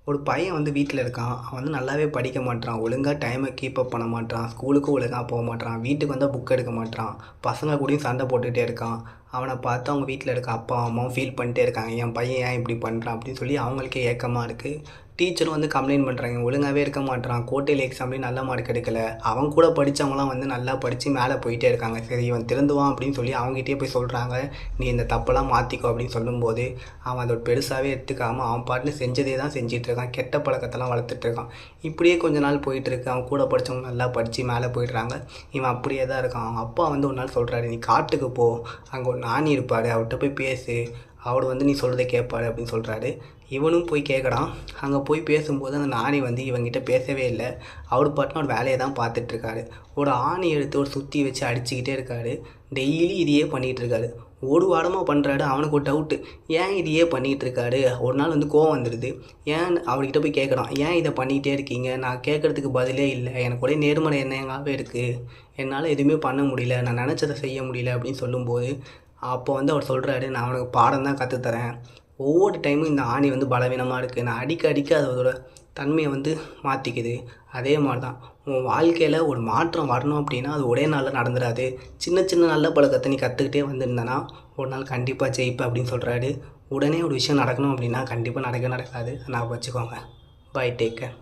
ஒரு பையன் வந்து வீட்டில் இருக்கான். அவன் வந்து நல்லாவே படிக்க மாட்றான். ஒழுங்கா டைமை கீப் அப் பண்ண மாட்றான். ஸ்கூலுக்கும் ஒழுங்கா மாட்றான். வீட்டுக்கு வந்தால் புக் எடுக்க மாட்றான். பசங்க கூடயும் சண்டை போட்டுகிட்டே இருக்கான். அவனை பார்த்து அவங்க வீட்டில் இருக்க அப்பா அம்மாவும் ஃபீல் பண்ணிட்டே இருக்காங்க. என் பையன் ஏன் இப்படி பண்ணுறான் அப்படின்னு சொல்லி அவங்களுக்கே ஏக்கமாக இருக்குது. டீச்சரும் வந்து கம்ப்ளைண்ட் பண்ணுறாங்க. ஒழுங்காகவே இருக்க மாட்றான். குவார்ட்டர்லி எக்ஸாம்லேயும் நல்ல மார்க் எடுக்கல. அவன் கூட படித்தவங்களாம் வந்து நல்லா படித்து மேலே போயிட்டே இருக்காங்க. சரி இவன் திருந்துவான் அப்படின்னு சொல்லி அவங்ககிட்டயே போய் சொல்கிறாங்க. நீ இந்த தப்பெல்லாம் மாற்றிக்கோ அப்படின்னு சொல்லும்போது அவன் அதை பெருசாகவே எடுத்துக்காமல் அவன் பாட்டுன்னு செஞ்சதே தான் செஞ்சிட்ருக்கான். கெட்ட பழக்கத்தெல்லாம் வளர்த்துட்ருக்கான். இப்படியே கொஞ்ச நாள் போயிட்டுருக்கு. அவன் கூட படித்தவங்க நல்லா படித்து மேலே போயிடுறாங்க. இவன் அப்படியே தான் இருக்கான். அவங்க அப்பா வந்து ஒரு நாள் சொல்கிறாரு, நீ காட்டுக்கு போ, அங்கே ஒரு நானி இருப்பார், அவர்கிட்ட போய் பேசு, அவர் வந்து நீ சொல்கிறத கேட்பாரு அப்படின்னு சொல்கிறாரு. இவனும் போய் கேட்குறான். அங்கே போய் பேசும்போது அந்த நானி வந்து இவங்கிட்ட பேசவே இல்லை. அவர் பாட்டுன்னு ஒரு வேலையை தான் பார்த்துட்ருக்காரு. ஒரு ஆணி எடுத்து ஒரு சுற்றி வச்சு அடிச்சுக்கிட்டே இருக்காரு. டெய்லி இதையே பண்ணிகிட்ருக்காரு. ஒரு வாரமாக பண்ணுறாரு. அவனுக்கு ஒரு டவுட்டு, ஏன் இதையே பண்ணிகிட்டு இருக்காரு. ஒரு நாள் வந்து கோவம் வந்துடுது. ஏன் அவர்கிட்ட போய் கேட்குறான், ஏன் இதை பண்ணிகிட்டே இருக்கீங்க, நான் கேட்குறதுக்கு பதிலே இல்லை, எனக்கு ஒரே நேர்மறை எண்ணங்களாகவே இருக்குது, என்னால் எதுவுமே பண்ண முடியல, நான் நினச்சதை செய்ய முடியல அப்படின்னு சொல்லும்போது அப்போ வந்து அவர் சொல்கிறாரு, நான் அவனுக்கு பாடம் தான் கற்றுத்தரேன். ஒவ்வொரு டைமும் இந்த ஆணி வந்து பலவீனமாக இருக்குது, நான் அடிக்க அடிக்க அதோட தன்மையை வந்து மாற்றிக்குது. அதே மாதிரி தான் உன் வாழ்க்கையில் ஒரு மாற்றம் வரணும் அப்படின்னா அது ஒரே நாளில் நடந்துடாது. சின்ன சின்ன நல்ல பழக்கத்தை நீ கற்றுக்கிட்டே வந்திருந்தனா ஒரு நாள் கண்டிப்பாக ஜெயிப்பேன் அப்படின்னு சொல்கிறாரு. உடனே ஒரு விஷயம் நடக்கணும் அப்படின்னா கண்டிப்பாக நடக்காது. ஞாபகம் வச்சுக்கோங்க. Bye, take care.